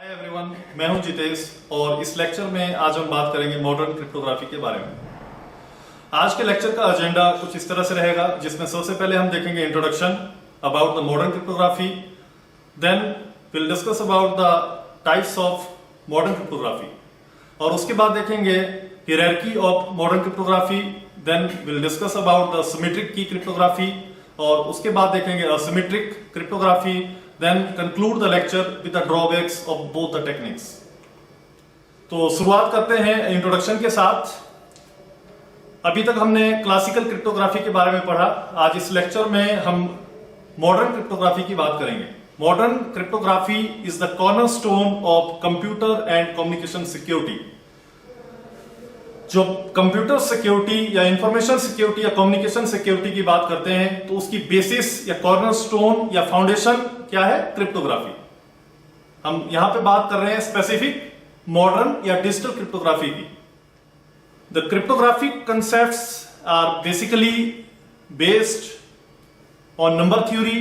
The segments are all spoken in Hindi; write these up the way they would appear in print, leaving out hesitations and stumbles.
हाय एवरीवन, मैं हूं जितेश और इस लेक्चर में आज हम बात करेंगे मॉडर्न क्रिप्टोग्राफी के बारे में। आज के लेक्चर का एजेंडा कुछ इस तरह से रहेगा, जिसमें सबसे पहले हम देखेंगे introduction about the modern cryptography, then will discuss about the types of modern cryptography, और उसके बाद देखेंगे hierarchy of modern cryptography, then will discuss about the symmetric key cryptography, और उसके बाद देखेंगे asymmetric cryptography, then conclude the lecture with the drawbacks of both the techniques। तो शुरुआत करते हैं इंट्रोडक्शन के साथ। अभी तक हमने क्लासिकल क्रिप्टोग्राफी के बारे में पढ़ा। आज इस लेक्चर में हम मॉडर्न क्रिप्टोग्राफी की बात करेंगे। Modern cryptography is the cornerstone of computer and communication security. जो कंप्यूटर सिक्योरिटी या इंफॉर्मेशन सिक्योरिटी या कम्युनिकेशन सिक्योरिटी की बात करते हैं तो उसकी बेसिस या कॉर्नरस्टोन या फाउंडेशन क्या है? क्रिप्टोग्राफी। हम यहां पे बात कर रहे हैं स्पेसिफिक मॉडर्न या डिजिटल क्रिप्टोग्राफी की। The cryptographic concepts are basically based on number theory,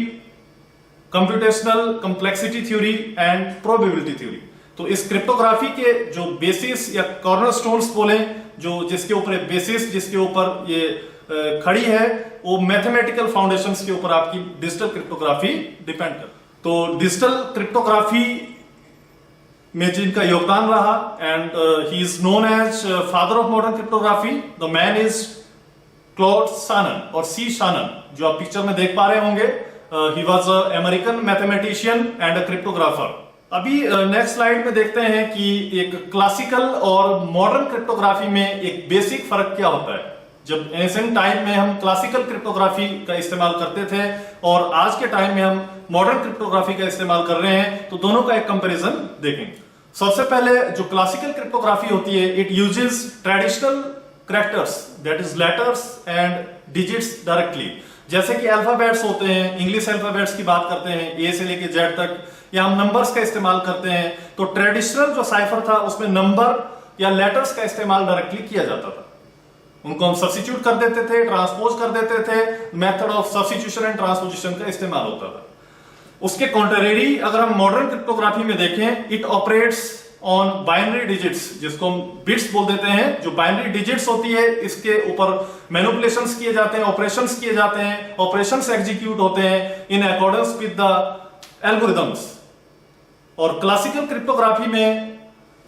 computational complexity theory and probability theory. तो इस क्रिप्टोग्राफी के जो बेसिस या कॉर्नरस्टोन्स बोले, जो जिसके ऊपर बेसिस जिसके ऊपर ये खड़ी है, वो मैथमेटिकल फाउंडेशंस के ऊपर आपकी डिजिटल क्रिप्टोग्राफी डिपेंड कर। तो डिजिटल क्रिप्टोग्राफी में जिनका योगदान रहा, and he is known as father of modern cryptography, the man is Claude Shannon और सी शानन, जो आप पिक्चर में देख पा रहे होंगे। He was a American mathematician and a cryptographer. अभी नेक्स्ट स्लाइड में देखते हैं कि एक क्लासिकल और मॉडर्न क्रिप्टोग्राफी में एक बेसिक फर्क क्या होता है। जब एंशिएंट टाइम में हम क्लासिकल क्रिप्टोग्राफी का इस्तेमाल करते थे और आज के टाइम में हम मॉडर्न क्रिप्टोग्राफी का इस्तेमाल कर रहे हैं, तो दोनों का एक कंपैरिजन देखेंगे। सबसे पहले जो क्लासिकल क्रिप्टोग्राफी होती है, it uses traditional characters, that is letters and digits directly. जैसे कि अल्फाबेट्स होते हैं, इंग्लिश अल्फाबेट्स की बात करते हैं, ए से लेके जेड तक, या हम नंबर्स का इस्तेमाल करते हैं। तो ट्रेडिशनल जो साइफर था उसमें नंबर या लेटर्स का इस्तेमाल डायरेक्टली किया जाता था। उनको हम सब्स्टिट्यूट कर देते थे, ट्रांसपोज कर देते थे, method of substitution and transposition का इस्तेमाल होता था। उसके कॉन्ट्रेरी अगर हम मॉडर्न क्रिप्टोग्राफी में देखें, it operates on binary digits, जिसको हम बिट्स बोल देते हैं। जो बाइनरी डिजिट्स होती है, इसके ऊपर मैनिपुलेशंस किए जाते हैं, ऑपरेशंस किए जाते हैं, ऑपरेशंस एग्जीक्यूट होते हैं in accordance with the algorithms. और क्लासिकल क्रिप्टोग्राफी में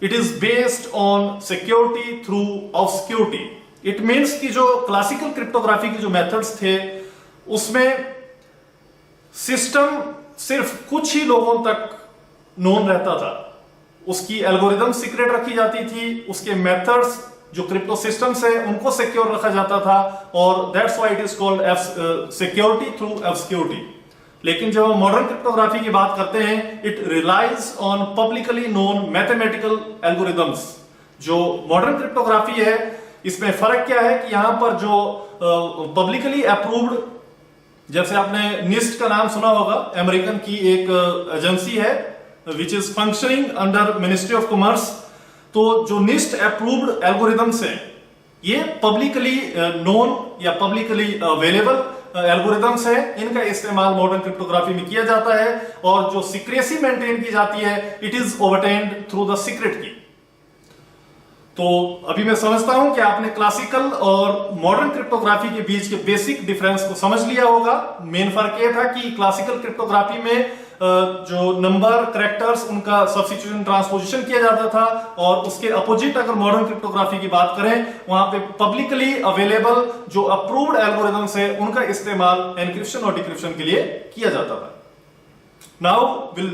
it is based on security through obscurity. It means कि जो क्लासिकल क्रिप्टोग्राफी के जो मेथड्स थे, उसमें सिस्टम सिर्फ कुछ ही लोगों तक नोन रहता था, उसकी एल्गोरिदम सीक्रेट रखी जाती थी, उसके मेथड्स जो क्रिप्टो सिस्टम्स है उनको सिक्योर रखा जाता था, और that's why it is called security through obscurity. लेकिन जब हम मॉडर्न क्रिप्टोग्राफी की बात करते हैं, it relies on publicly known mathematical algorithms. जो मॉडर्न क्रिप्टोग्राफी है, इसमें फर्क क्या है कि यहां पर जो पब्लिकली अप्रूव्ड, जैसे आपने निस्ट का नाम सुना होगा, अमेरिकन की एक एजेंसी है which is functioning under ministry of commerce. तो जो निस्ट अप्रूव्ड एल्गोरिदम्स हैं, ये पब्लिकली नोन या पब्लिकली अवेलेबल एल्गोरिदम्स है। इनका इस्तेमाल मॉडर्न क्रिप्टोग्राफी में किया जाता है, और जो सीक्रेसी मेंटेन की जाती है, it is obtained through the secret key. तो अभी मैं समझता हूं कि आपने क्लासिकल और मॉडर्न क्रिप्टोग्राफी के बीच के बेसिक डिफरेंस को समझ लिया होगा। मेन फर्क यह था कि क्लासिकल क्रिप्टोग्राफी में जो नंबर कैरेक्टर्स, उनका सब्स्टिट्यूशन ट्रांसपोजिशन किया जाता था, और उसके अपोजिट अगर मॉडर्न क्रिप्टोग्राफी की बात करें, वहां पे पब्लिकली अवेलेबल जो अप्रूव्ड एल्गोरिदम्स है, उनका इस्तेमाल एनक्रिप्शन और डिक्रिप्शन के लिए किया जाता था। Now we'll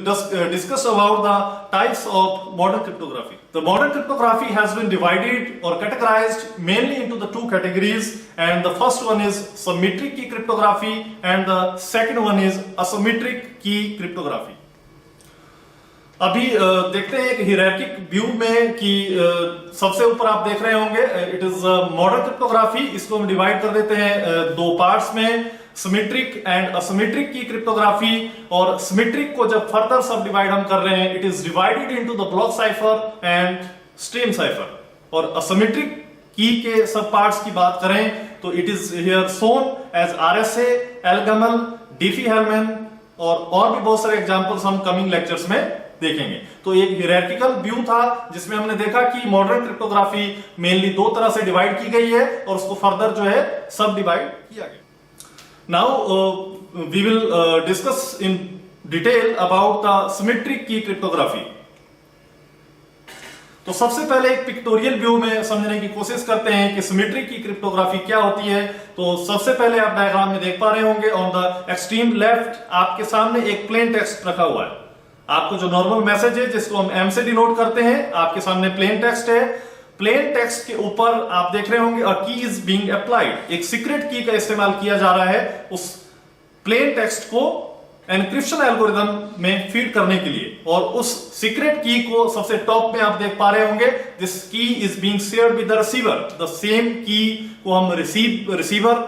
discuss about the types of modern cryptography. The modern cryptography has been divided or categorized mainly into the two categories, and the first one is symmetric key cryptography and the second one is asymmetric key cryptography. अभी देखते हैं एक हायरार्किक व्यू में कि सबसे ऊपर आप देख रहे होंगे, इट इज मॉडर्न क्रिप्टोग्राफी। इसको हम डिवाइड कर देते हैं दो पार्ट्स में, symmetric and asymmetric key cryptography. और सिमेट्रिक को जब फर्दर सब डिवाइड हम कर रहे हैं, it is divided into the block cipher and stream cipher. और असिमेट्रिक की के सब पार्ट्स की बात करें तो it is here shown as RSA, ElGamal, Diffie Hellman, और भी बहुत सारे एग्जांपल्स हम कमिंग लेक्चर्स में देखेंगे। तो एक हियरार्किकल व्यू था जिसमें हमने देखा कि मॉडर्न क्रिप्टोग्राफी मेनली दो तरह से डिवाइड की गई है और उसको फर्दर जो है सब डिवाइड किया गया। Now we will discuss in detail about the symmetric key cryptography. तो सबसे पहले एक पिक्टोरियल व्यू में समझने की कोशिश करते हैं कि सिमेट्रिक की क्रिप्टोग्राफी क्या होती है। तो सबसे पहले आप डायग्राम में देख पा रहे होंगे ऑन द एक्सट्रीम लेफ्ट आपके सामने एक प्लेन टेक्स्ट रखा हुआ है। आपको जो नॉर्मल मैसेज है जिसको हम एम से डिनोट करते हैं, आपके सामने प्लेन टेक्स्ट है। प्लेन टेक्स्ट के ऊपर आप देख रहे होंगे अ की इज बीइंग अप्लाइड, एक सीक्रेट की का इस्तेमाल किया जा रहा है उस प्लेन टेक्स्ट को एनक्रिप्शन एल्गोरिथम में फीड करने के लिए। और उस सीक्रेट की को सबसे टॉप में आप देख पा रहे होंगे, दिस की is being shared with the receiver. The same की को हम रिसीवर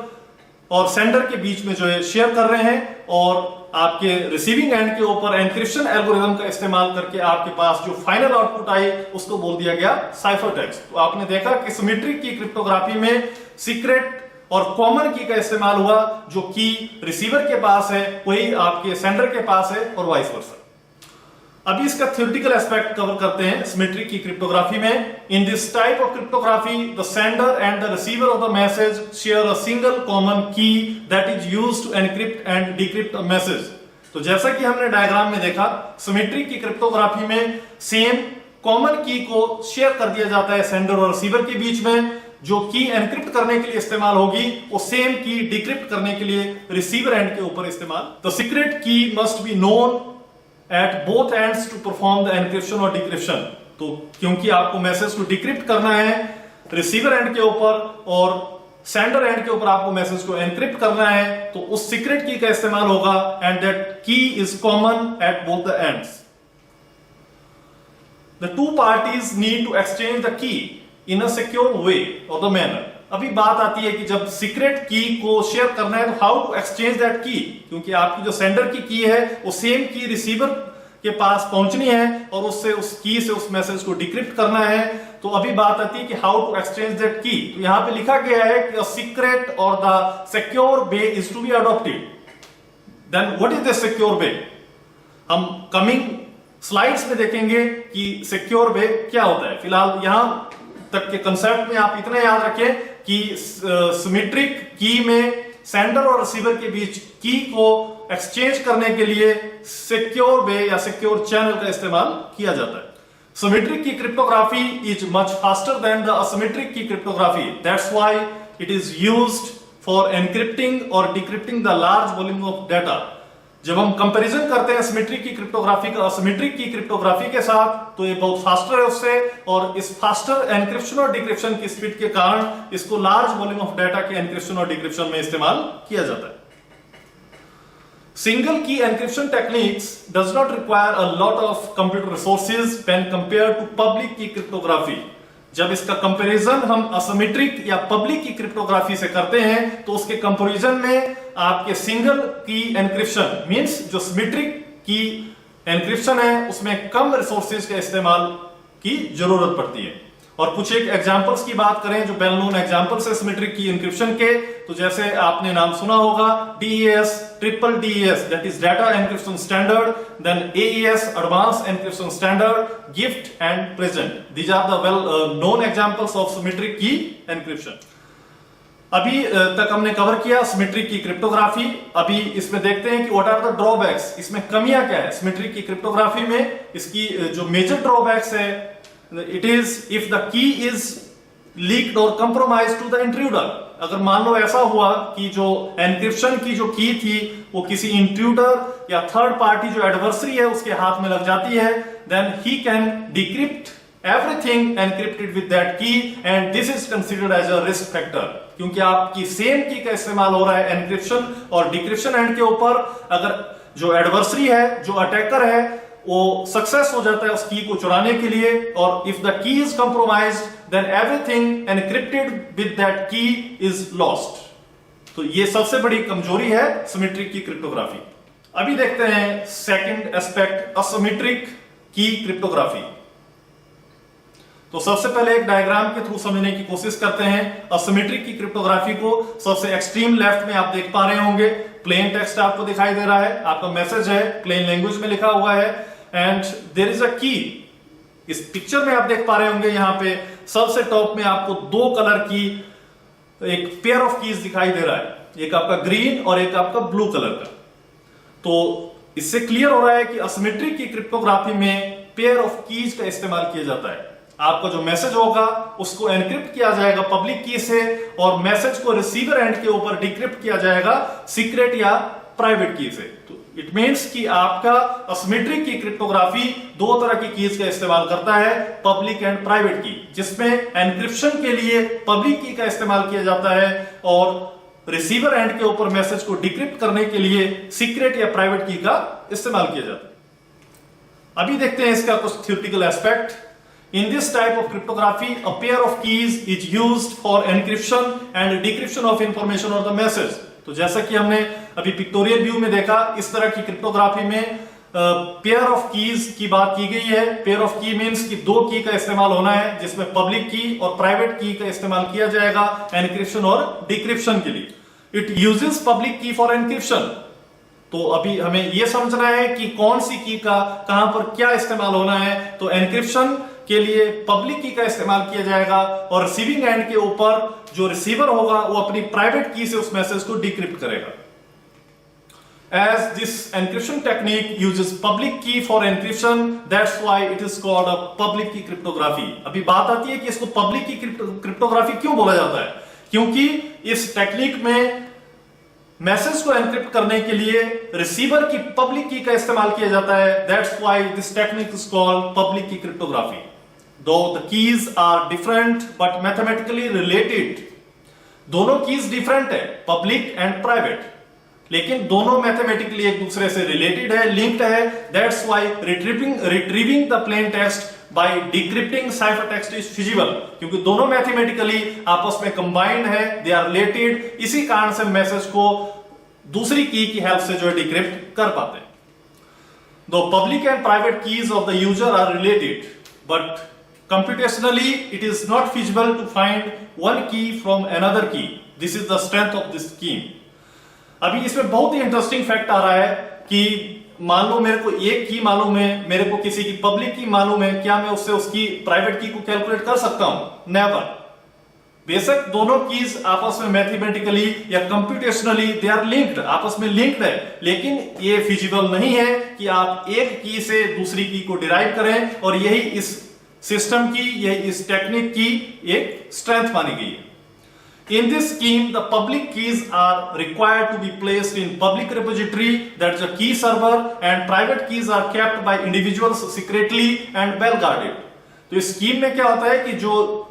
और सेंडर के बीच में जो है शेयर कर रहे हैं और आपके रिसीविंग एंड के ऊपर एनक्रिप्शन एल्गोरिथम का इस्तेमाल करके आपके पास जो फाइनल आउटपुट आई उसको बोल दिया गया साइफर टेक्स्ट। तो आपने देखा कि सिमेट्रिक की क्रिप्टोग्राफी में सीक्रेट और कॉमन की का इस्तेमाल हुआ, जो की रिसीवर के पास है वही आपके सेंडर के पास है और वाइस वर्सा। अभी इसका थ्योरेटिकल एस्पेक्ट कवर करते हैं सिमेट्रिक की क्रिप्टोग्राफी में। In this type of cryptography the sender and the receiver of the message share a single common key that is used to encrypt and decrypt a message. तो जैसा कि हमने डायग्राम में देखा, सिमेट्रिक की क्रिप्टोग्राफी में सेम कॉमन की को शेयर कर दिया जाता है सेंडर और रिसीवर के बीच में। जो की एनक्रिप्ट करने के लिए इस्तेमाल होगी वो सेम की डिक्रिप्ट करने के लिए रिसीवर एंड के ऊपर इस्तेमाल। The secret key must be known at both ends to perform the encryption और डिक्रिप्शन। तो क्योंकि आपको मैसेज को डिक्रिप्ट करना है रिसीवर एंड के ऊपर और सेंडर एंड के ऊपर आपको मैसेज को एनक्रिप्ट करना है, तो उस सीक्रेट की का इस्तेमाल होगा and that key is common at both the ends. The two parties need to exchange the key in a secure वे और द मैनर। अभी बात आती है कि जब सीक्रेट की को शेयर करना है तो हाउ टू एक्सचेंज दैट की, क्योंकि आपकी जो सेंडर की है वो सेम की रिसीवर के पास पहुंचनी है और उससे उस की से उस मैसेज को डिक्रिप्ट करना है। तो अभी बात आती है कि हाउ टू एक्सचेंज दैट की। तो यहां पे लिखा गया है कि सीक्रेट और the secure way is to be adopted. Then what is the secure way? हम कमिंग स्लाइड्स में देखेंगे कि सिक्योर वे क्या होता है। फिलहाल यहां तक के कंसेप्ट में आप इतना याद रखें कि सिमेट्रिक की में सेंडर और रिसीवर के बीच की को एक्सचेंज करने के लिए सिक्योर वे या सिक्योर चैनल का इस्तेमाल किया जाता है। Symmetric key cryptography is much faster than the asymmetric key cryptography. That's why it is used for encrypting और decrypting the large volume of data. जब हम कंपैरिजन करते हैं सिमेट्रिक की क्रिप्टोग्राफी का असिमेट्रिक की क्रिप्टोग्राफी के साथ, तो ये बहुत फास्टर है उससे, और इस फास्टर एनक्रिप्शन और डिक्रिप्शन की स्पीड के कारण इसको लार्ज वॉल्यूम ऑफ डाटा के एनक्रिप्शन और डिक्रिप्शन में इस्तेमाल किया जाता है। Single key encryption techniques does not require a lot of computer resources when compare to public key cryptography. जब इसका कंपैरिजन हम असिमेट्रिक या पब्लिक की क्रिप्टोग्राफी से करते हैं तो उसके कंपैरिजन में आपके सिंगल की एनक्रिप्शन मींस जो सिमेट्रिक की एनक्रिप्शन है उसमें कम रिसोर्सेज के इस्तेमाल की जरूरत पड़ती है। और कुछ एक एग्जांपल्स की बात करें जो वेल नोन एग्जांपल्स है सिमेट्रिक की एनक्रिप्शन के, तो जैसे आपने नाम सुना होगा DES, triple DES that is data encryption standard, then AES advance encryption standard, gift and present. These are the well known examples of symmetric key encryption. अभी तक हमने कवर किया सिमेट्रिक की क्रिप्टोग्राफी। अभी इसमें देखते हैं कि व्हाट आर द ड्रॉबैक्स, इसमें कमियां क्या है सिमेट्रिक की क्रिप्टोग्राफी में। इसकी जो मेजर ड्रॉबैक्स है, it is if the key is leaked और कंप्रोमाइज टू द इंट्रूडर। अगर मान लो ऐसा हुआ कि जो एनक्रिप्शन की जो की थी वो किसी इंट्रूडर या थर्ड पार्टी जो एडवर्सरी है उसके हाथ में लग जाती है, then he can decrypt everything encrypted with that key and this is considered as a risk factor. क्योंकि आपकी सेम की का इस्तेमाल हो रहा है एनक्रिप्शन और डिक्रिप्शन एंड के ऊपर, अगर जो एडवर्सरी है जो अटैकर है वो सक्सेस हो जाता है उस की को चुराने के लिए, और if the key is compromised then everything encrypted with that key is lost. तो ये सबसे बड़ी कमजोरी है सिमेट्रिक की क्रिप्टोग्राफी। अभी देखते हैं second aspect asymmetric key cryptography. तो सबसे पहले एक डायग्राम के थ्रू समझने की कोशिश करते हैं असिमेट्रिक की क्रिप्टोग्राफी को। सबसे एक्सट्रीम लेफ्ट में आप देख पा रहे होंगे प्लेन टेक्स्ट आपको दिखाई दे रहा है, आपका मैसेज है प्लेन लैंग्वेज में लिखा हुआ है। एंड देयर इज अ की। इस पिक्चर में आप देख पा रहे होंगे यहां पे सबसे टॉप में आपको दो कलर की एक पेयर ऑफ कीज दिखाई दे रहा है, एक आपका ग्रीन और एक आपका ब्लू कलर का। तो इससे क्लियर हो रहा है कि असिमेट्रिक की क्रिप्टोग्राफी में पेयर ऑफ कीज का इस्तेमाल किया जाता है। आपका जो मैसेज होगा उसको एनक्रिप्ट किया जाएगा पब्लिक की से, और मैसेज को रिसीवर एंड के ऊपर डिक्रिप्ट किया जाएगा सीक्रेट या प्राइवेट की से। तो इट मींस कि आपका असिमेट्रिक की क्रिप्टोग्राफी दो तरह की कीज का इस्तेमाल करता है, पब्लिक एंड प्राइवेट की, जिसमें एनक्रिप्शन के लिए पब्लिक की का इस्तेमाल किया जाता है और रिसीवर एंड के ऊपर मैसेज को डिक्रिप्ट करने के लिए सीक्रेट या प्राइवेट की का इस्तेमाल किया जाता है। अभी देखते हैं इसका कुछ theoretical aspect. In this type of cryptography, a pair of keys is used for encryption and decryption of information or the message. तो जैसा कि हमने अभी पिक्टोरियल व्यू में देखा, इस तरह की क्रिप्टोग्राफी में पेयर ऑफ कीज की बात की गई है। पेयर ऑफ की मींस कि दो की का इस्तेमाल होना है, जिसमें पब्लिक की और प्राइवेट की का इस्तेमाल किया जाएगा एनक्रिप्शन और डिक्रिप्शन के लिए। इट यूजेस पब्लिक की फॉर एनक्रिप्शन। तो अभी हमें यह समझना है कि कौन सी की का कहां पर क्या इस्तेमाल होना है। तो एनक्रिप्शन के लिए पब्लिक की का इस्तेमाल किया जाएगा और रिसीविंग एंड के ऊपर जो रिसीवर होगा वो अपनी प्राइवेट की से उस मैसेज को डिक्रिप्ट करेगा। As this encryption technique uses public key for encryption, that's why it is called a public key cryptography. अभी बात आती है कि इसको पब्लिक की क्रिप्टोग्राफी क्यों बोला जाता है, क्योंकि इस टेक्निक में मैसेज को एनक्रिप्ट करने के लिए रिसीवर की पब्लिक की का इस्तेमाल किया जाता है। That's why this technique is called public key cryptography. Though the keys are different but mathematically related. दोनों कीज डिफरेंट है, पब्लिक एंड प्राइवेट, लेकिन दोनों मैथमेटिकली एक दूसरे से रिलेटेड है, लिंक्ड है। That's why retrieving the plain text by decrypting ciphertext is feasible, क्योंकि दोनों मैथमेटिकली आपस में कंबाइंड है, दे आर रिलेटेड। इसी कारण से मैसेज को दूसरी की हेल्प से जो है डिक्रिप्ट कर पाते हैं। Though public and private keys of the user are related, but computationally it is not feasible to find one key from another key. This is the strength of this scheme. अभी इसमें बहुत ही इंटरेस्टिंग फैक्ट आ रहा है कि मान लो मेरे को एक की मालूम है, मेरे को किसी की पब्लिक की मालूम है, क्या मैं उससे उसकी प्राइवेट की को कैलकुलेट कर सकता हूं? नेवर। बेशक दोनों कीज आपस में मैथमेटिकली या कंप्यूटेशनली दे आर लिंक्ड, आपस में लिंक्ड है, लेकिन ये फिजिबल नहीं है कि आप एक की से दूसरी की को डिराइव करें, और यही इस सिस्टम की, यही इस टेक्निक की एक स्ट्रेंथ मानी गई है। In this scheme, the public keys are required to be placed in public repository, that's a key server, and private keys are kept by individuals secretly and well guarded. तो इस स्कीम में क्या होता है कि जो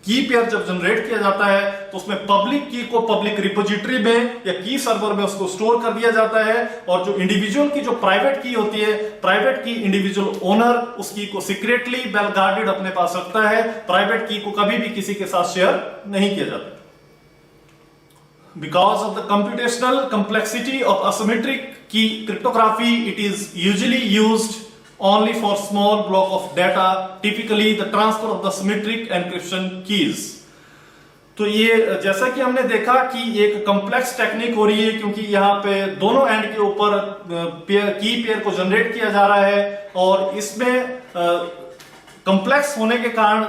की पेयर जब जनरेट किया जाता है तो उसमें पब्लिक की को पब्लिक रिपोजिटरी में या की सर्वर में उसको स्टोर कर दिया जाता है, और जो इंडिविजुअल की जो प्राइवेट की होती है, प्राइवेट की इंडिविजुअल ओनर उस की को सीक्रेटली वेल गार्डेड अपने पास रखता है। प्राइवेट की को कभी भी किसी के साथ शेयर नहीं किया जाता। Because of the computational complexity of asymmetric key cryptography, it is usually used only for small block of data, typically the transfer of the symmetric encryption keys. तो ये जैसा कि हमने देखा कि एक कॉम्प्लेक्स टेक्निक हो रही है, क्योंकि यहाँ पे दोनों एंड के ऊपर की पेयर को जनरेट किया जा रहा है, और इसमें कॉम्प्लेक्स होने के कारण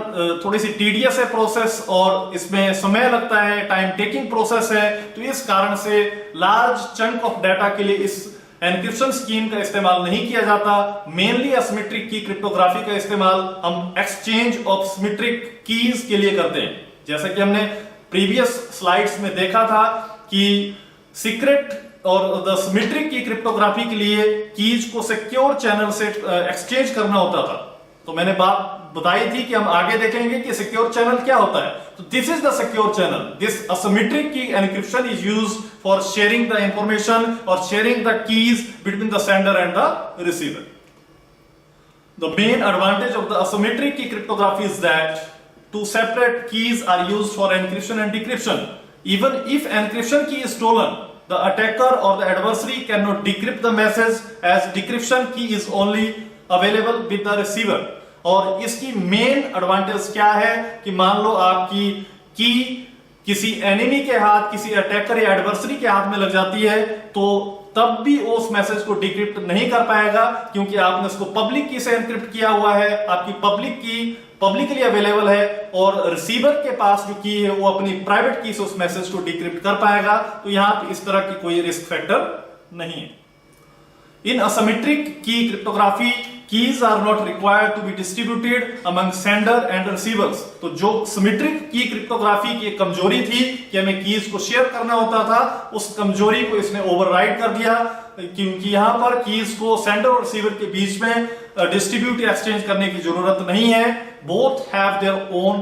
थोड़ी सी टीडियस है प्रोसेस, और इसमें समय लगता है, टाइम टेकिंग प्रोसेस है। तो इस कारण से लार्ज चंक ऑफ डाटा के लिए इस एनक्रिप्शन स्कीम का इस्तेमाल नहीं किया जाता। मेनली असिमेट्रिक की क्रिप्टोग्राफी का इस्तेमाल हम एक्सचेंज ऑफ सिमेट्रिक कीज के लिए करते हैं। जैसा कि हमने प्रीवियस स्लाइड्स में देखा था कि सीक्रेट और द सिमेट्रिक की क्रिप्टोग्राफी के लिए कीज को सिक्योर चैनल से एक्सचेंज करना होता था। तो मैंने बात बताई थी कि हम आगे देखेंगे कि सिक्योर चैनल क्या होता है। तो this is the secure channel. This asymmetric key encryption is used for sharing the information और sharing the keys between the sender and the receiver. The main advantage of the asymmetric key cryptography is that two separate keys are used for encryption and decryption. Even if encryption key is stolen, the attacker or the adversary cannot decrypt the message, as decryption key is only available with the receiver. और इसकी मेन एडवांटेज क्या है कि मान लो आपकी की किसी एनिमी के हाथ, किसी अटैकर या एडवर्सरी के हाथ में लग जाती है, तो तब भी वो उस मैसेज को डिक्रिप्ट नहीं कर पाएगा, क्योंकि आपने उसको पब्लिक की से एनक्रिप्ट किया हुआ है, आपकी पब्लिक की पब्लिकली अवेलेबल है, और रिसीवर के पास जो की है वो अपनी प्राइवेट की से उस मैसेज को डिक्रिप्ट कर पाएगा। तो यहां पे इस तरह की कोई रिस्क फैक्टर नहीं है। In asymmetric key cryptography keys are not required to be distributed among sender and receivers। तो जो सिमेट्रिक की क्रिप्टोग्राफी की एक कमजोरी थी कि हमें कीज को शेयर करना होता था, उस कमजोरी को इसने ओवरराइड कर दिया, क्योंकि यहां पर कीज को सेंडर और रिसीवर के बीच में डिस्ट्रीब्यूट या एक्सचेंज करने की जरूरत नहीं है। Both have their own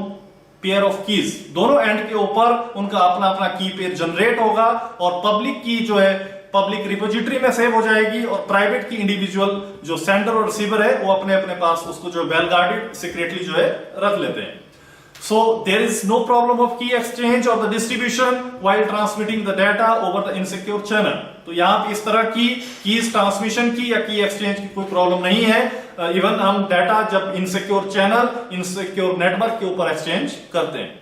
pair of keys, दोनों एंड के ऊपर उनका अपना अपना की पेयर जनरेट होगा, और पब्लिक की जो है पब्लिक रिपोजिटरी में सेव हो जाएगी, और प्राइवेट की इंडिविजुअल जो सेंडर और रिसीवर है वो अपने अपने पास उसको जो वेल गार्डेड सीक्रेटली जो है रख लेते हैं। So there is no problem of key exchange और the distribution while transmitting the data over the insecure channel. तो यहां पे इस तरह की कीज ट्रांसमिशन की या की एक्सचेंज की कोई प्रॉब्लम नहीं है। इवन हम डाटा जब इनसिक्योर चैनल, इनसिक्योर नेटवर्क के ऊपर एक्सचेंज करते हैं।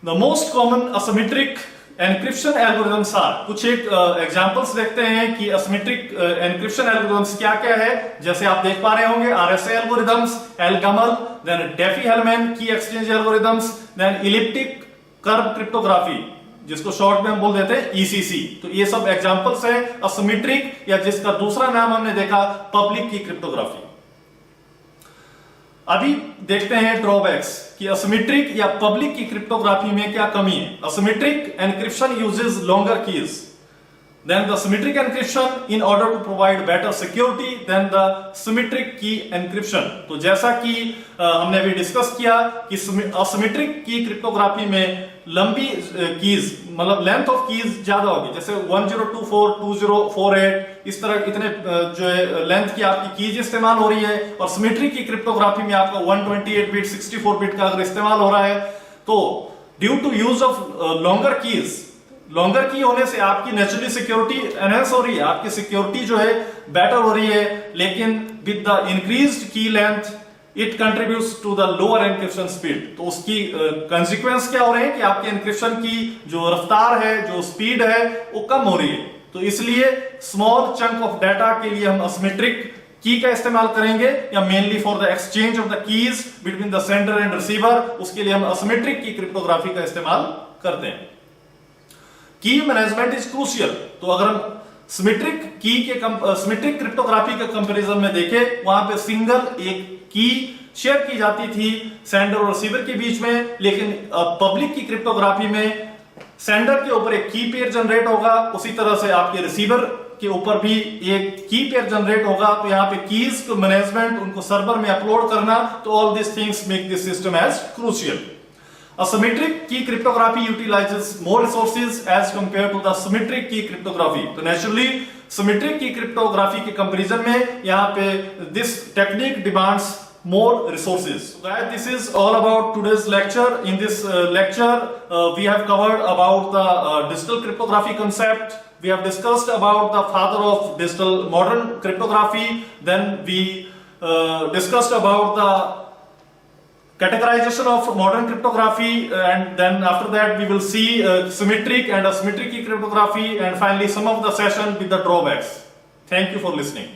The most common asymmetric encryption algorithms are, कुछ एक एग्जांपल्स देखते हैं कि असिमेट्रिक एनक्रिप्शन एल्गोरिथम्स क्या क्या है। जैसे आप देख पा रहे होंगे RSA algorithms, ElGamal, then Diffie Hellman key exchange algorithms, then elliptic curve cryptography जिसको शॉर्ट में हम बोल देते हैं ईसीसी। तो ये सब एग्जांपल्स है असिमेट्रिक, या जिसका दूसरा नाम हमने देखा पब्लिक की क्रिप्टोग्राफी। अभी देखते हैं ड्रॉबैक्स कि असिमेट्रिक या पब्लिक की क्रिप्टोग्राफी में क्या कमी है। Asymmetric encryption uses longer keys than the symmetric encryption in order to provide better security than the symmetric key encryption. तो जैसा कि हमने अभी डिस्कस किया कि असिमेट्रिक की क्रिप्टोग्राफी में लंबी कीज, मतलब लेंथ ऑफ कीज ज्यादा होगी, जैसे 1024, 2048 इस तरह इतने जो है लेंथ की आपकी कीज इस्तेमाल हो रही है, और सिमेट्रिक की क्रिप्टोग्राफी में आपका 128 बिट 64 बिट का अगर इस्तेमाल हो रहा है, तो due to use of longer keys, longer key होने से आपकी नेचुरली सिक्योरिटी एनहेंस हो रही है, आपकी सिक्योरिटी जो है बेटर हो रही है, लेकिन with the increased key length it contributes to the lower encryption speed. तो उसकी कंसिक्वेंस क्या हो रहे हैं कि आपके एनक्रिप्शन की जो रफ्तार है, जो स्पीड है, वो कम हो रही है। तो इसलिए स्मॉल चंक ऑफ डाटा के लिए हम असिमेट्रिक की का इस्तेमाल करेंगे, या mainly for the exchange of the keys between the sender and receiver, उसके लिए हम असिमेट्रिक की क्रिप्टोग्राफी का इस्तेमाल करते हैं। की मैनेजमेंट इज क्रूशियल। तो अगर हम सिमेट्रिक की के सिमेट्रिक क्रिप्टोग्राफी के कंपैरिजन में देखें, वहां पे सिंगल एक की शेयर की जाती थी सेंडर और रिसीवर के बीच में, लेकिन पब्लिक की क्रिप्टोग्राफी में सेंडर के ऊपर एक की पेयर जनरेट होगा, उसी तरह से आपके रिसीवर के ऊपर भी एक की पेयर जनरेट होगा। तो यहाँ पे कीज को मैनेजमेंट, उनको सर्वर में अपलोड करना, तो all this things make this system as crucial. Asymmetric key cryptography utilizes more resources as compared to the symmetric key cryptography। तो naturally symmetric key cryptography के कंपैरिजन में यहाँ पे this technique demands more resources। So guys, this is all about today's lecture. In this lecture, we have covered about the digital cryptography concept. We have discussed about the father of digital modern cryptography. Then we discussed about the categorization of modern cryptography, and then after that we will see symmetric and asymmetric cryptography, and finally some of the session with the drawbacks. Thank you for listening.